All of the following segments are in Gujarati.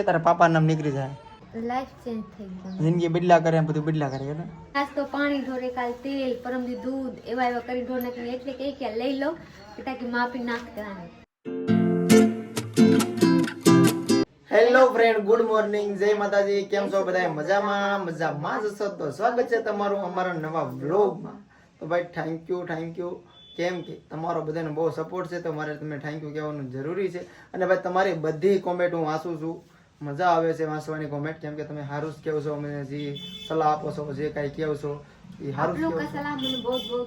તારા પાપા નામ નીકળી જાય, લાઈફ ચેન્જ થઈ ગઈ, જિંદગી બદલા કરે, બધું બદલા કરે ને. આજ તો પાણી ઢોરે, કાલ તેલ, પરમદી દૂધ, એવા કરી ઢોર નાખીને એટલે કે લઈ લો કે તાકી માપી નાખતા. હેલો ફ્રેન્ડ, ગુડ મોર્નિંગ, જય માતાજી. કેમ છો બધા? મજામાં જ છો તો સ્વાગત છે તમારું અમારા નવા વ્લોગમાં. તો ભાઈ થેન્ક યુ. કેમ કે તમારો બધાનો બહુ સપોર્ટ છે, તો મારે તમને થેન્ક યુ કહેવાનું જરૂરી છે. અને ભાઈ તમારી બધી કોમેન્ટ હું વાંચું છું, મજા આવે છે વાંચવાની કોમેન્ટ, કેમ કે તમે સારું જ કહો છો, મને જે સલાહ આપો છો, જે કાંઈ કહો છો એ સારું જ કહો છો.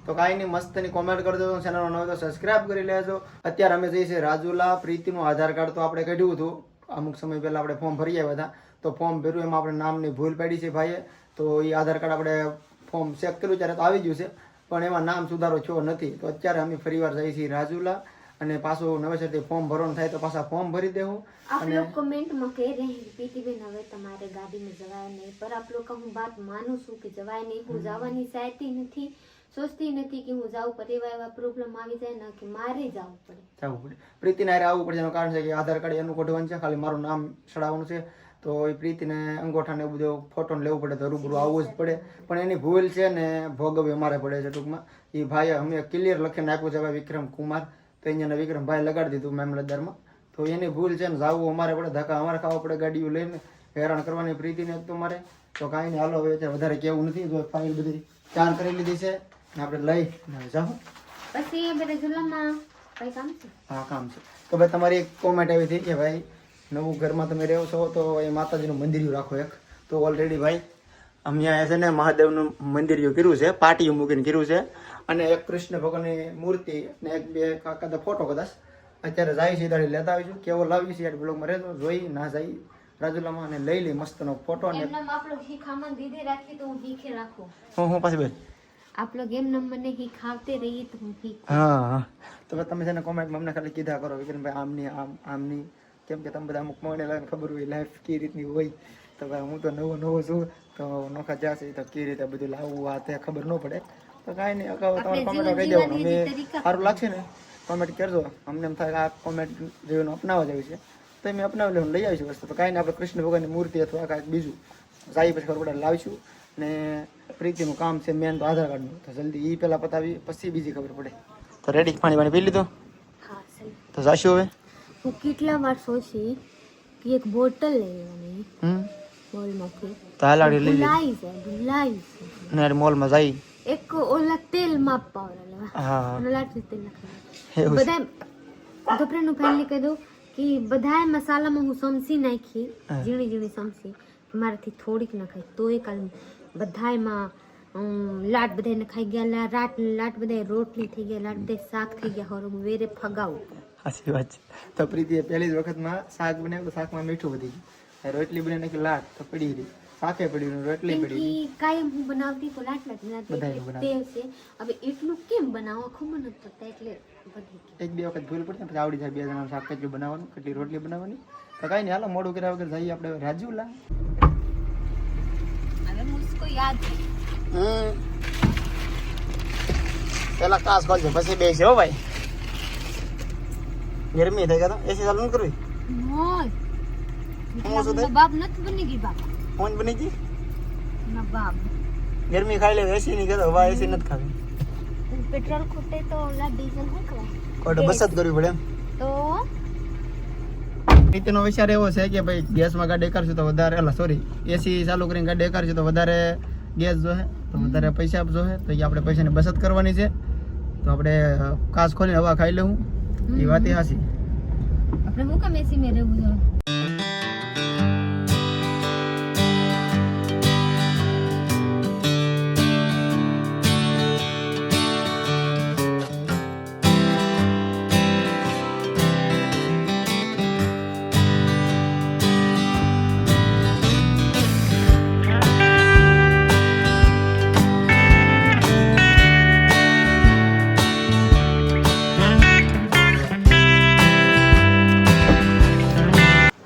તો કાંઈ નહીં, મસ્તની કોમેન્ટ કરી દો. ચેનલનો નવો તો સબસ્ક્રાઇબ કરી લેજો. અત્યારે અમે જઈએ છીએ રાજુલા. પ્રીતિનું આધાર કાર્ડ તો આપણે કાઢ્યું હતું અમુક સમય પહેલા, આપણે ફોર્મ ભરી આવ્યા હતા. તો ફોર્મ ભર્યું એમાં આપણે નામની ભૂલ પડી છે ભાઈએ, તો એ આધાર કાર્ડ આપણે ફોર્મ ચેક કર્યું ત્યારે તો આવી ગયું છે, પણ એમાં નામ સુધારો થયો નથી. તો અત્યારે અમે ફરીવાર જઈએ છીએ રાજુલા, અને પાછું નવેસરથી ફોર્મ ભરવાનું થાય તો પાછા ફોર્મ ભરી દેવું. आप लोग कमेंट में कह रहे हैं पीती बेन હવે તમારે ગાડી में જવાય નહીં, पर आप लोग का હું बात मानूं છું કે જવાય નહીં. હું જવાની ચાહતી નથી, સોચતી નથી કે હું જાઉં, પર એવા પ્રોબ્લેમ આવી જાય ને કે મારે જવું પડે. પ્રીતિને હારે આવવું પડે. એનું કારણ છે કે આધાર કાર્ડ એનું કઢવાનું છે, ખાલી મારું નામ ચડાવવાનું છે. તો એ પ્રીતિને અંગોઠાને એવું બધું ફોટો લેવું પડે, તો રૂબરૂ આવવું જ પડે. પણ એની ભૂલ છે ને ભોગવવી અમારે પડે છે ટૂંકમાં. એ ભાઈએ અમે ક્લિયર લખીને આપ્યું છે ભાઈ વિક્રમ કુમાર, તો અહીંયા વિક્રમભાઈ લગાડી દીધું મામલતદારમાં. તો એની ભૂલ છે ને જવું અમારે પડે, ધક્કા અમારે ખાવા પડે, ગાડીઓ લઈને હેરાન કરવાની પ્રીતિને તો મારે. તો કાંઈ નહીં, હાલો હવે વધારે કેવું નથી. જો ફાઇલ બધી ચાર કરી લીધી છે, આપણે લઈ જાઓ. પછી બધા જુલામાં કઈ કામ છે? હા, કામ છે. તો ભાઈ તમારી એક કોમેન્ટ આવી હતી કે ભાઈ નવું ઘરમાં તમે રહો છો તો એ માતાજીનું મંદિર રાખો એક. તો ઓલરેડી ભાઈ અમે અહીંયા છે ને મહાદેવનું મંદિર કર્યું છે, પાટીયું મૂકીને કર્યું છે, અને એક કૃષ્ણ ભગવાનની મૂર્તિ ને એક બે કાકા ફોટો કદાચ અત્યારે જાય છે, દાડી લેતા આવીશું. કેવો લાવી છે બ્લોગમાં રહેતો, જોઈ ના જાય રાજુલામાં અને લઈ લઈ મસ્તનો ફોટો. અને आप लोग ही खामन दीदी राखी तो હું હીખે રાખું. હું પાછી બેન आप लोग એમ નંબર ને હી ખાવતે રહી તો હું હીખ. હા, તો તમે છે ને કોમેન્ટમાં અમને ખાલી કીધા કરો વિક્રમભાઈ આમની આમની, કેમ કે તમે બધા અમુક મને ખબર હોય લાઈફ કઈ રીતની હોય. તો ભાઈ હું તો નવો છું, તો નોખા જશે તો કઈ રીતે બધું લાવવું આ તે ખબર ન પડે. તો કાંઈ નહીં, અગાઉ તમારે કોમેન્ટ કહી દેવાનું, અમે સારું લાગશે ને કોમેન્ટ કરજો. અમને એમ થાય કે આ કોમેન્ટ જેવું અપનાવવા જેવું છે તો અમે અપનાવી લેવાનું, લઈ આવીશું વસ્તુ. તો કાંઈ નહીં, આપણે કૃષ્ણ ભગવાનની મૂર્તિ અથવા કાંઈક બીજું જાય પછી ખબર પડે લાવીશું. ને પ્રીતિનું કામ છે મેન તો આધાર કાર્ડનું, તો જલ્દી એ પહેલાં પતાવી પછી બીજી ખબર પડે. તો રેડી, પાણી પી લીધું? હા સહી. તો જાશું હવે. હું કેટલા વાર સોચી કે એક બોટલ લેવાની મોલમાંથી, તો હાલાડી લઈ ભૂલાઈ જાય ને મોલમાં જઈ એક ઓલા તેલ માપવા લેવા. હા, ઓલા તેલ નાખવા બધા ગપરેનું પહેલી કહી દઉં કે બધાય મસાલામાં હું સમસી નાખી, ઝીણી સમસી, મારાથી થોડીક નખાય તો એ કાલ બધાયમાં લાટ બધાને ખાઈ ગયા, લાટ બધા રોટલી થઈ ગયા, લાટ બધા શાક થઈ ગયા, હવે હું વેરે ફગાવું. સાચી વાત છે. તો પ્રીતિએ પહેલી જ વખતમાં શાક બનાવ્યું તો શાકમાં મીઠું વધી ગયું, રોટલી બની નાખી લાટ તો પડી રહી, શાકે પડી રહ્યું, રોટલી પડી ગઈ. કાયમ હું બનાવતી તો લાટ બનાવતી તેલ છે, હવે એટલું કેમ બનાવવા ખબર નથી પડતા, એટલે એક બે વખત ભૂલ પડે પછી આવડી જાય. બે જણા શાક કેટલું બનાવવાનું, કેટલી રોટલી બનાવવાની. તો કાંઈ નહીં, હાલો મોડું કર્યા વગર જઈએ આપણે રાજુલા. હવે મુસ્કો યાદ પેલા કાસ ખોલજો પછી બેસી. હો ભાઈ ગરમી થઈ ગયા, એસી ચાલુ ન કરવી. બાપ નથી બની ગઈ, બાપ ફોન બની ગઈ ના બાપ. ગરમી ખાઈ લે, એસી નહીં કરતો, હવા એસી નથી ખાવી. પેટ્રોલ ખૂટે તો ઓલા ડીઝલ શું કરે, કોટ બચત કરવી પડે એમ. તો નીતિનો વિચાર એવો છે કે ભાઈ ગેસમાં ગાડી કરશું તો વધારે, એસી ચાલુ કરીને ગાડી કરશું તો વધારે ગેસ જોહે, તો વધારે પૈસા જોહે, તો એ આપણે પૈસાની બચત કરવાની છે. તો આપણે કાચ ખોલીને હવા ખાઈ લેવું, એ વાત એ હાસી. આપણે હું કામ એસી મેં રહેવું જોઈએ?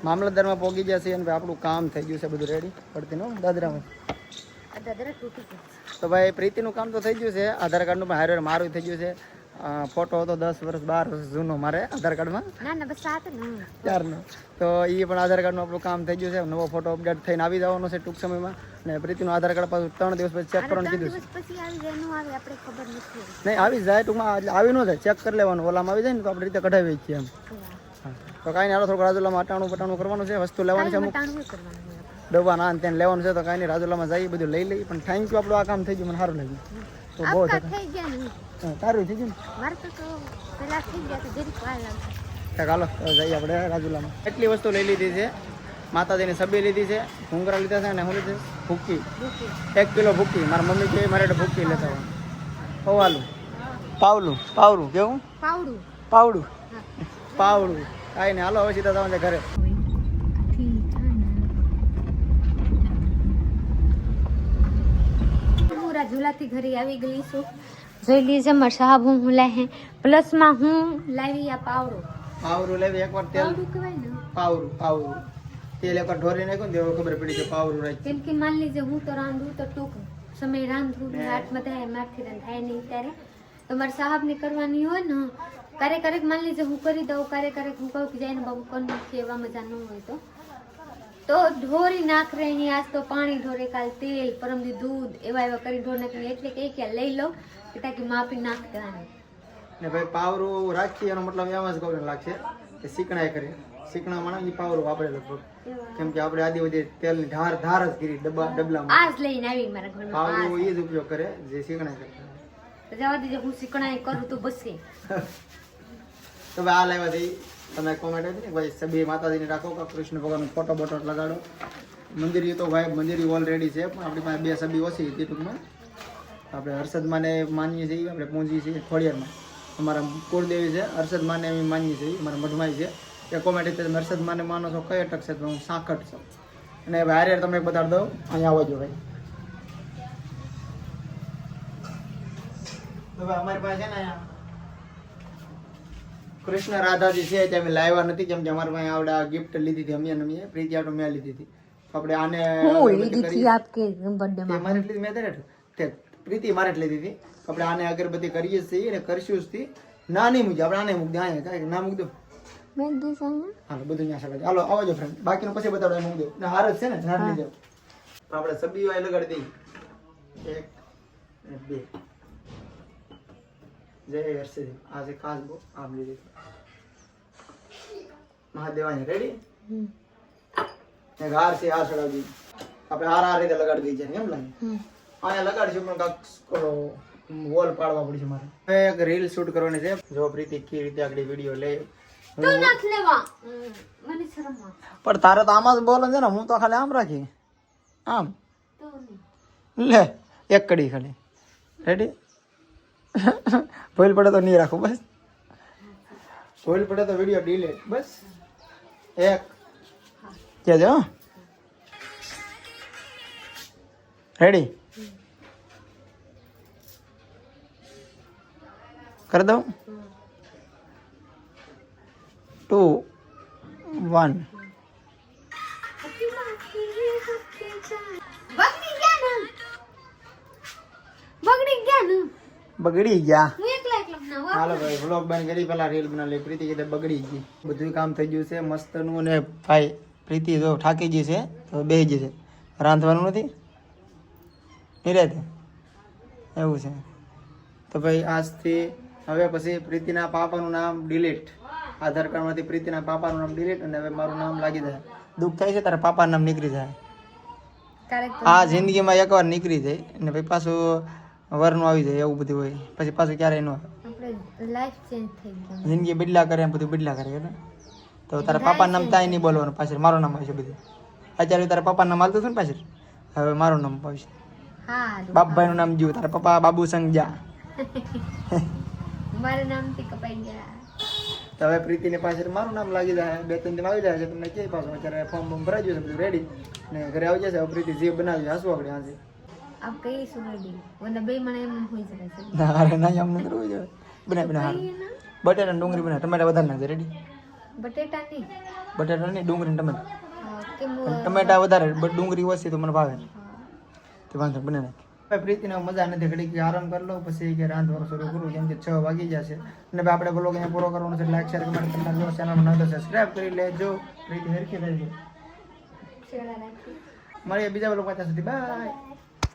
મામલતદારમાં પહોંચી જશે અને આપણું કામ થઈ ગયું છે બધું રેડી. પડતી નો દાદરામાં દાદરા તૂટી ગઈ. તો ભાઈ પ્રીતિનું કામ તો થઈ ગયું છે, આધાર કાર્ડનું પણ હારે મારું થઈ ગયું છે, ફોટો હતો 10 વર્ષ 12 વર્ષ જૂનો મારે આધાર કાર્ડમાં ના બસ સાત ને ત્યારનો. તો એ પણ આધાર કાર્ડનું આપણું કામ થઈ ગયું છે. નવો ફોટો અપડેટ થઈને આવી જવાનો છે ટૂંક સમયમાં. અને પ્રીતિનું આધાર કાર્ડ પાછું 3 દિવસ પછી ચેક કરવાનું કીધું છે. પછી આવી જાય નું આવે આપણે ખબર નથી. નહીં આવી જાય ટૂંકમાં, એટલે આવી ન જાય, ચેક કરી લેવાનું. ઓલામાં આવી જાય ને તો આપણે રીતે કઢાવી છીએ એમ. તો કાંઈ નહીં, હાલો થોડુંક રાજુલામાં અટાણું પટાણું કરવાનું છે, વસ્તુ લેવાની છે અમુક ડબ્બા ના તેને લેવાનું છે. તો કાંઈ નહીં, રાજુલામાં જઈએ બધું લઈ લઈએ. પણ થેન્ક યુ, આપણું આ કામ થઈ ગયું, મને સારું લાગ્યું. તો બહુ થઈ ગયા ને સારું થઈ ગયું મારે તો પેલા થઈ ગયા તો જરીક વાર લાગશે. ને. હાલો તો જઈએ આપણે રાજુલામાં. એટલી વસ્તુ લઈ લીધી છે. માતાજીની સબી લીધી છે, ઘૂંઘરા લીધા છે, અને શું લીધું ભૂકી 1 કિલો ભૂકી. મારા મમ્મી કે મારે ભૂકી લેતા હોય. પવાલું પાવલું કેવું પાવડું કાંઈ નહીં. હાલો હવે સીધા જવાનું છે ઘરે. ઝુલાથી ઘરે આવી ગઈ છું. જોઈ લીજે મારા સાહેબ હું લાય પ્લસમાં હું લાવી આ પાવરું લેવી. એકવાર તેલ કહેવાય ને પાવરું તેલ એકવાર ઢોરી નાખ્યું ને તો ખબર પડી કે પાવરું રાખી. કેમ કે માન લીજે હું તો રાંધું તો ટૂંક સમય રાંધું રાત બધા મારથી થાય નહીં ત્યારે તો મારા સાહેબ ને કરવાની હોય ને ક્યારેક માન લીજે હું કરી દઉં, ક્યારેક હું કહું કે જાય ને બાબુ કરી નાખીએ, એવા મજા ન હોય તો ઢોરી નાખ રહે અહીં. આજ તો પાણી ઢોરે, કાલ તેલ, પરમદી દૂધ એવા કરી ઢોર નાખીને એટલે કે લઈ લઉં કે તાકી માપી નાખ દેવાની. ને ભાઈ પાવરું રાખીએ એનો મતલબ એમ જ કહું લાગશે કે શીકણાય કરીએ. શીકણા માણસ પાવરું વાપરે લગભગ. કેમ કે આપણે આદિ વધી તેલની ધાર જ કરી ડબલામાં. આજ લઈને આવી મારા ઘરમાં પાવરું એ જ ઉપયોગ કરે જે શીકણાય કરતા. જવા દીજે, હું શીકણાય કરું તો બસ. તો ભાઈ આ લાવ્યા હતી તમે કોમેન્ટ હતી ને ભાઈ સબી માતાજીને રાખો કે કૃષ્ણ ભગવાનનો ફોટો બોટો લગાડો. મંદિર તો ભાઈ મંદિર ઓલરેડી છે, પણ આપણી પાસે 2 સબી ઓછી હતી ટૂંકમાં. આપણે હર્ષદમાને માનીએ છીએ, આપણે પહોંચીએ છીએ ખોડિયારમાં. અમારા કુળદેવી છે હર્ષદમાને અમે માનીએ છીએ, અમારા મઢમાઈ છે. એ કોમેન્ટ હતી તમે હર્ષદમાને માનો છો કઈ અટક છે? તો હું સાંકટ છું. અને ભાઈ હારે તમને બતાડી દઉં, અહીંયા આવજો ભાઈ. તો ભાઈ અમારી પાસે છે ને અહીંયા કૃષ્ણ રાધાજી છે તે અમે લાવ્યા નથી, કેમ કે અમારા પાસે આવડે આ ગિફ્ટ લીધી હતી અમે પ્રીતિ આટો મેં લીધી હતી. આપણે આને પ્રીતિ મારે જ લીધી હતી. આપણે આને અગરબત્તી કરીએ જ છીએ અને કરશું જ થી. ના નહીં મૂકી, આપણે આને મૂકી દે. કાંઈ ના મૂકી દો. હાલો બધું ત્યાં સગાડે. હાલો આવજો ફ્રેન્ડ, બાકીનું પછી બતાવડે મૂકી દો. હાર જ છે ને, ના લઈ જાઓ. આપણે સબી વાય લગાડી દઈએ 1 2. જય હર્ષદી. આ છે ખાસ બો આમ લીધી મહાદેવાની. રેડી? એક હાર છે, હાર ચડાવી આપણે હાર રીતે લગાડી દઈએ છે. એમ લાગે અહીંયા લગાડીશું, પણ કાંક વોલ પાડવા પડશે મારે. એક રીલ શૂટ કરવાની છે. જો પ્રીતિ કઈ રીતે આગળ વિડીયો લે પણ તારે તો આમાં જ બોલે છે ને. હું તો ખાલી આમ રાખી આમ લે એક કડી ખાલી. રેડી? ભૂલ પડે તો નહીં રાખું, બસ. ભૂલ પડે તો વિડીયો ડિલીટ, બસ. એક કહેજો. રેડી? કરી દઉં 2 1. બગડી ગયા. હાલો ભાઈ વ્લોગ બંધ કરી પેલા રીલ બનાવી. પ્રીતિ કીધે બગડી ગઈ. બધું કામ થઈ ગયું છે મસ્તનું. અને ભાઈ પ્રીતિ જો થાકી ગઈ છે તો બેસી ગઈ છે. રાંધવાનું નથી નિરાતે એવું છે. તો ભાઈ આજથી હવે પછી પ્રીતિના પાપાનું નામ ડિલીટ. આધાર કાર્ડમાંથી પ્રીતિના પાપાનું નામ ડિલીટ. અને હવે મારું નામ લાગી જાય. દુઃખ થાય છે તારે પાપાનું નામ નીકળી જાય. આ જિંદગીમાં એકવાર નીકળી જાય અને પછી પાછું વરનું આવી જાય એવું બધું હોય. પછી પાછું ક્યારેય ન આવે. જિંદગી બદલા કરે બધું બદલા કરે ને. તો તારા પાપાનું નામ તાય નહીં બોલવાનું, પાછળ મારું નામ આવશે બધું. અત્યારે તારા પપ્પાનું નામ હાલતું હતું ને પાછળ, હવે મારું નામ આવશે. બાપભાઈનું નામ જોયું, તારા પપ્પા બાબુ સંગ જા. મારું નામ થી કપાઈ ગયા. તો હવે પ્રીતિને પાછળ મારું નામ લાગી જાય. 2 3 દિન આવી જાય છે. તમને કે પાછું અત્યારે ફોર્મ ભરાઈ ગયું છે બધું રેડી. ને ઘરે આવી જશે. હવે પ્રીતિ જે બનાવી હસવું આપણે આજે આપ કઈ સુનાડી વને બે મને એમ હોઈ જાય છે. ના રે ના એમ ન કરવું જોઈએ. બના બટેટા ડુંગળી બના ટમેટા વધારે નાખજે. રેડી? બટેટા નહીં, બટેટા નહીં ડુંગળી ટમેટા. ટમેટા વધારે ડુંગળી ઓછી તો મને ભાવે. તે વાંધો બને નાખ. ભાઈ પ્રીતિને મજા નથી, ઘડીક આરામ કરી લો પછી કે રાંધવાનું શરૂ કરું, કેમ કે 6 વાગી જશે. અને ભાઈ આપણે બ્લોગ અહીંયા પૂરો કરવાનો છે. લાઈક શેર કમેન્ટ કરતા જો ચેનલમાં નવો તો સબસ્ક્રાઇબ કરી લેજો. પ્રીતિ હરખી રહેજો. મળીએ બીજા બ્લોગમાં, ત્યાં સુધી બાય.